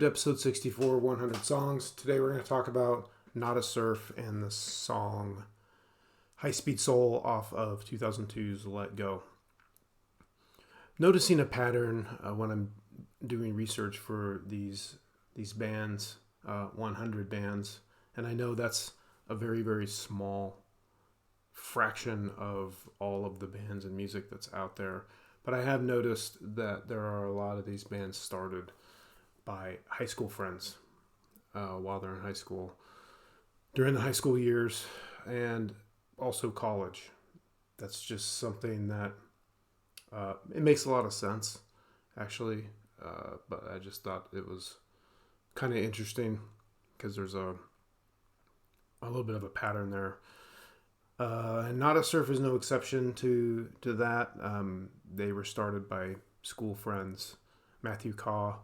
to episode 64, 100 songs. Today we're going to talk about Not a Surf and the song High Speed Soul off of 2002's Let Go. Noticing a pattern when I'm doing research for these bands, 100 bands, and I know that's a very, very small fraction of all of the bands and music that's out there. But I have noticed that there are a lot of these bands started by high school friends while they're in high school, during the high school years, and also college. That's just something that it makes a lot of sense, actually. But I just thought it was kind of interesting because there's a little bit of a pattern there. And Not a Surf is no exception to that. They were started by school friends, Matthew Kaw,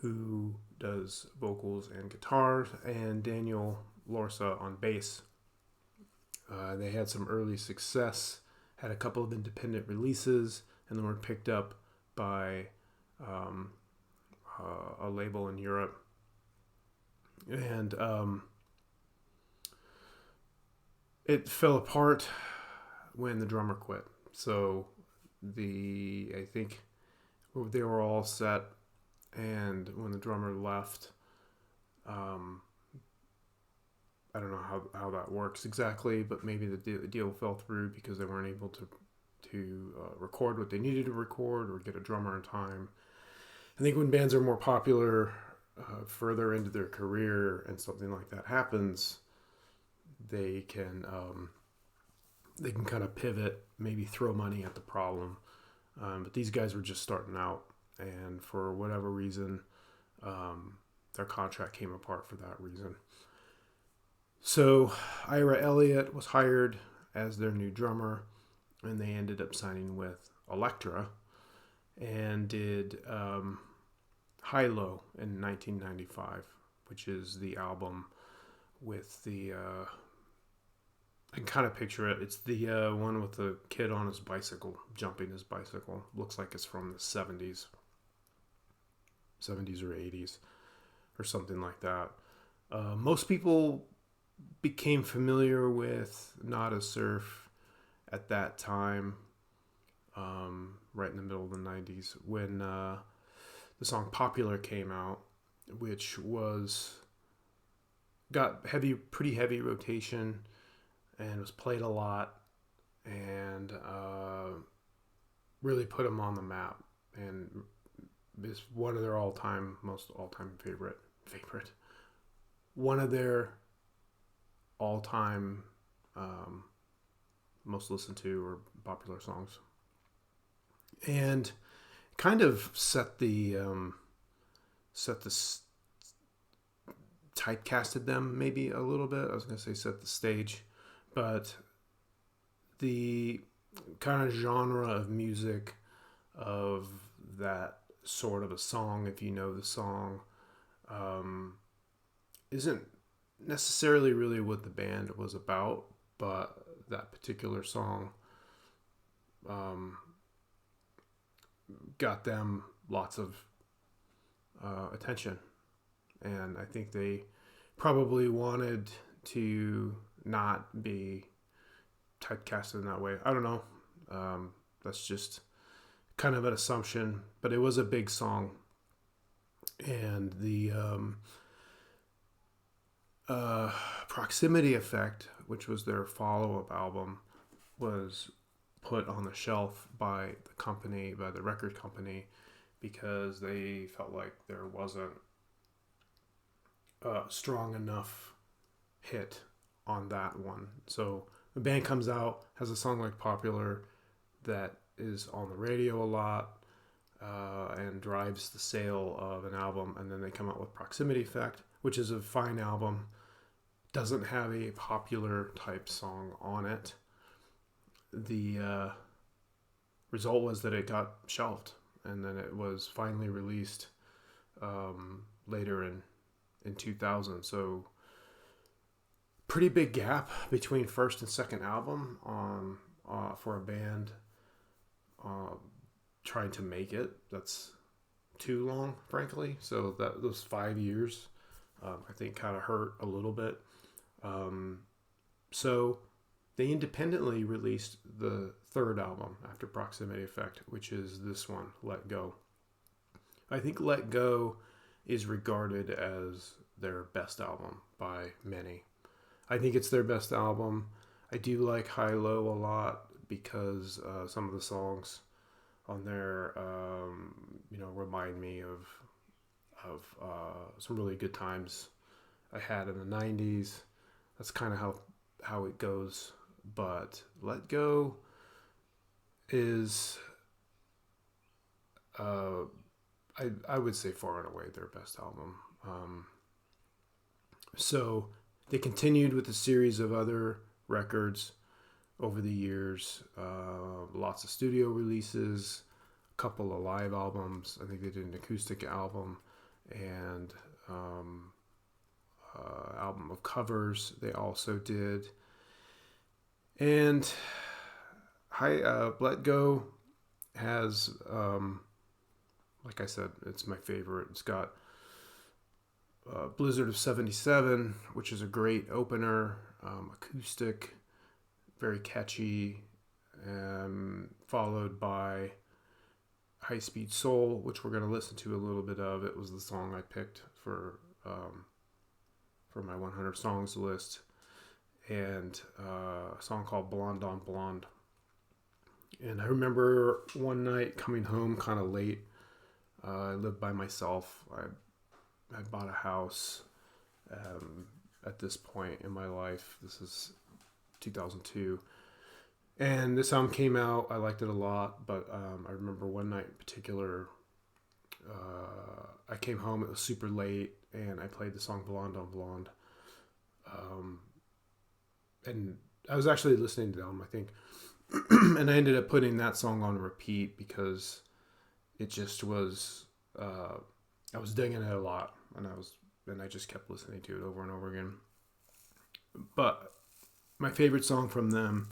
who does vocals and guitars, and Daniel Lorsa on bass. They had some early success, had a couple of independent releases, and then were picked up by a label in Europe. And it fell apart when the drummer quit. So I think they were all set, and when the drummer left, I don't know how that works exactly, but maybe the deal fell through because they weren't able to record what they needed to record or get a drummer in time. I think when bands are more popular, further into their career, and something like that happens, they can kind of pivot, maybe throw money at the problem. But these guys were just starting out, and for whatever reason, their contract came apart for that reason. So Ira Elliott was hired as their new drummer, and they ended up signing with Elektra and did High Low in 1995, which is the album with the... I can kind of picture it. It's the one with the kid on his bicycle, jumping his bicycle. Looks like it's from the 70s or 80s, or something like that. Most people became familiar with Not a Surf at that time, right in the middle of the 90s, when the song Popular came out, which got pretty heavy rotation, and was played a lot, and really put them on the map, and is one of their all-time favorite, one of their all-time most listened to or popular songs, and kind of typecasted them maybe a little bit. I was going to say set the stage. But the kind of genre of music of that sort of a song, if you know the song, isn't necessarily really what the band was about, but that particular song got them lots of attention. And I think they probably wanted to not be typecasted in that way. I don't know. That's just kind of an assumption, but it was a big song. And the Proximity Effect, which was their follow-up album, was put on the shelf by the record company, because they felt like there wasn't a strong enough hit on that one. So the band comes out, has a song like Popular that is on the radio a lot, and drives the sale of an album, and then they come out with Proximity Effect, which is a fine album, doesn't have a popular type song on it. The result was that it got shelved, and then it was finally released later in 2000. So pretty big gap between first and second album for a band trying to make it. That's too long, frankly. So that those 5 years, I think, kind of hurt a little bit. So they independently released the third album after Proximity Effect, which is this one, Let Go. I think Let Go is regarded as their best album by many. I think it's their best album. I do like High Low a lot because some of the songs on there, remind me of some really good times I had in the 90s. That's kind of how it goes. But Let Go is, I would say, far and away their best album. So they continued with a series of other records over the years, lots of studio releases, a couple of live albums. I think they did an acoustic album and album of covers they also did. And Let Go has, like I said, it's my favorite. It's got Blizzard of 77, which is a great opener, acoustic, very catchy, followed by High Speed Soul, which we're going to listen to a little bit of. It was the song I picked for my 100 songs list, and a song called Blonde on Blonde. And I remember one night coming home kind of late. I lived by myself. I bought a house at this point in my life. This is 2002. And this album came out. I liked it a lot, but I remember one night in particular, I came home. It was super late, and I played the song Blonde on Blonde. And I was actually listening to the album, I think. And I ended up putting that song on repeat because it just was, I was digging it a lot, and I just kept listening to it over and over again. But my favorite song from them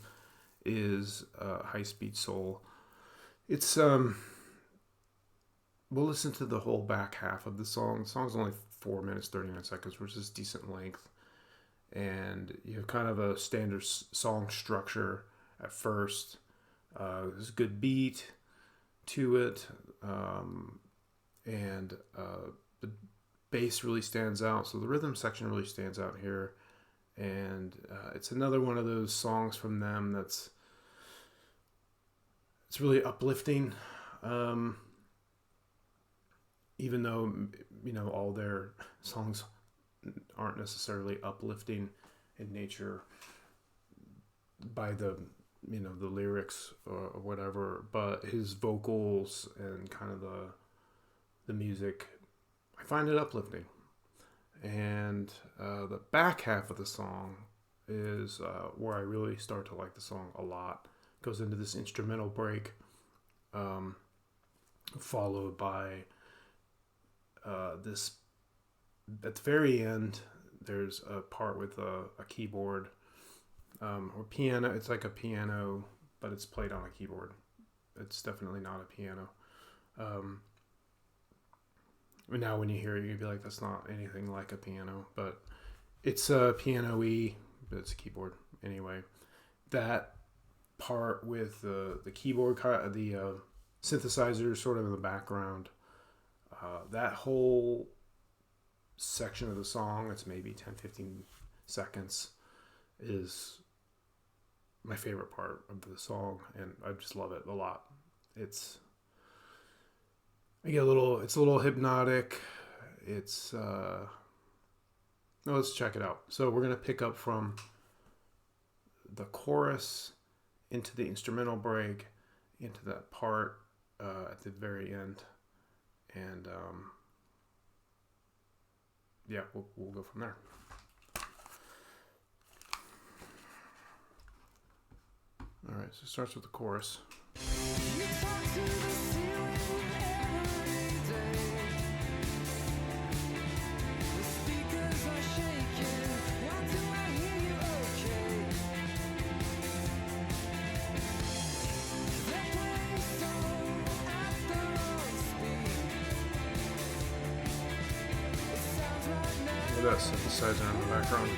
is High Speed Soul. It's we'll listen to the whole back half of the song. The song's only 4 minutes 39 seconds, which is decent length, and you have kind of a standard song structure at first. There's a good beat to it, and the bass really stands out, so the rhythm section really stands out here. And it's another one of those songs from them it's really uplifting, even though all their songs aren't necessarily uplifting in nature by the the lyrics or whatever, but his vocals and kind of the music, I find it uplifting. And the back half of the song is where I really start to like the song a lot. It goes into this instrumental break, followed by this. At the very end, there's a part with a keyboard or piano. It's like a piano, but it's played on a keyboard. It's definitely not a piano. Now when you hear it, you'd be like, that's not anything like a piano, but it's a piano-y, but it's a keyboard. Anyway, that part with the keyboard, the synthesizer sort of in the background, that whole section of the song, it's maybe 10-15 seconds, is my favorite part of the song, and I just love it a lot. It's a little hypnotic. Let's check it out. So we're going to pick up from the chorus into the instrumental break, into that part at the very end. And we'll go from there. All right, so it starts with the chorus. that synthesizer in the background.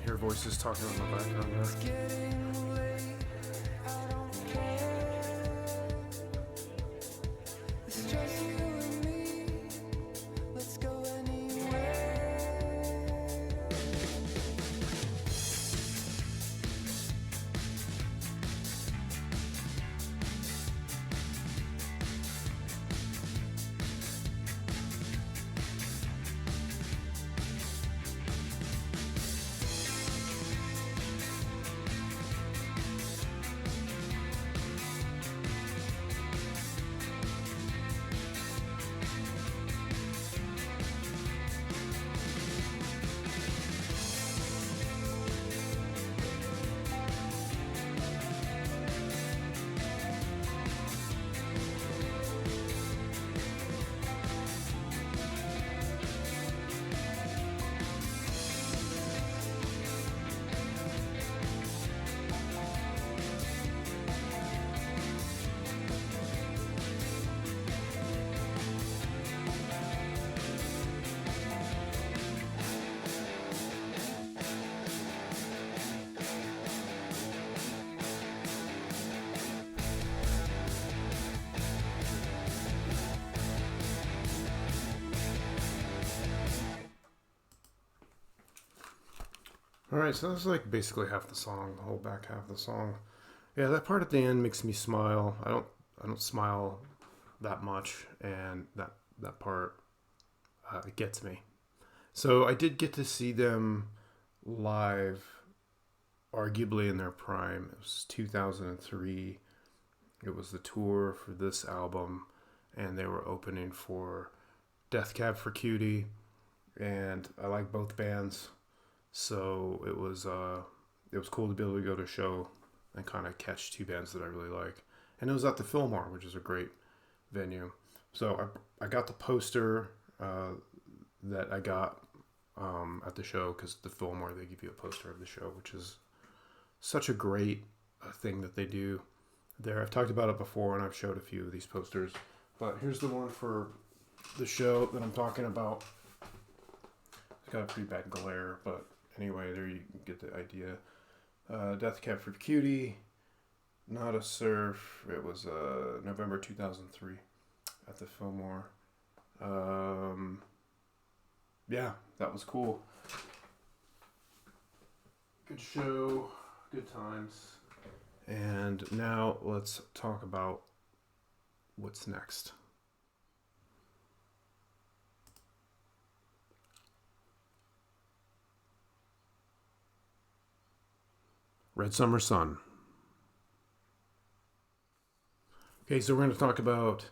Hear voices talking in the background there. Alright, so that's like basically half the song, the whole back half of the song. Yeah, that part at the end makes me smile. I don't smile that much, and that part it gets me. So I did get to see them live, arguably in their prime. It was 2003. It was the tour for this album, and they were opening for Death Cab for Cutie, and I like both bands. So it was cool to be able to go to a show and kind of catch two bands that I really like. And it was at the Fillmore, which is a great venue. So I got the poster that I got at the show, because the Fillmore, they give you a poster of the show, which is such a great thing that they do there. I've talked about it before, and I've showed a few of these posters. But here's the one for the show that I'm talking about. It's got a pretty bad glare, but anyway, there you get the idea. Death Cab for Cutie, Not a Surf. It was November 2003 at the Fillmore. Yeah, that was cool. Good show, good times. And now let's talk about what's next. Red Summer Sun. Okay, so we're going to talk about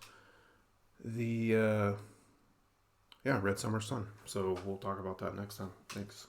the Red Summer Sun. So we'll talk about that next time. Thanks.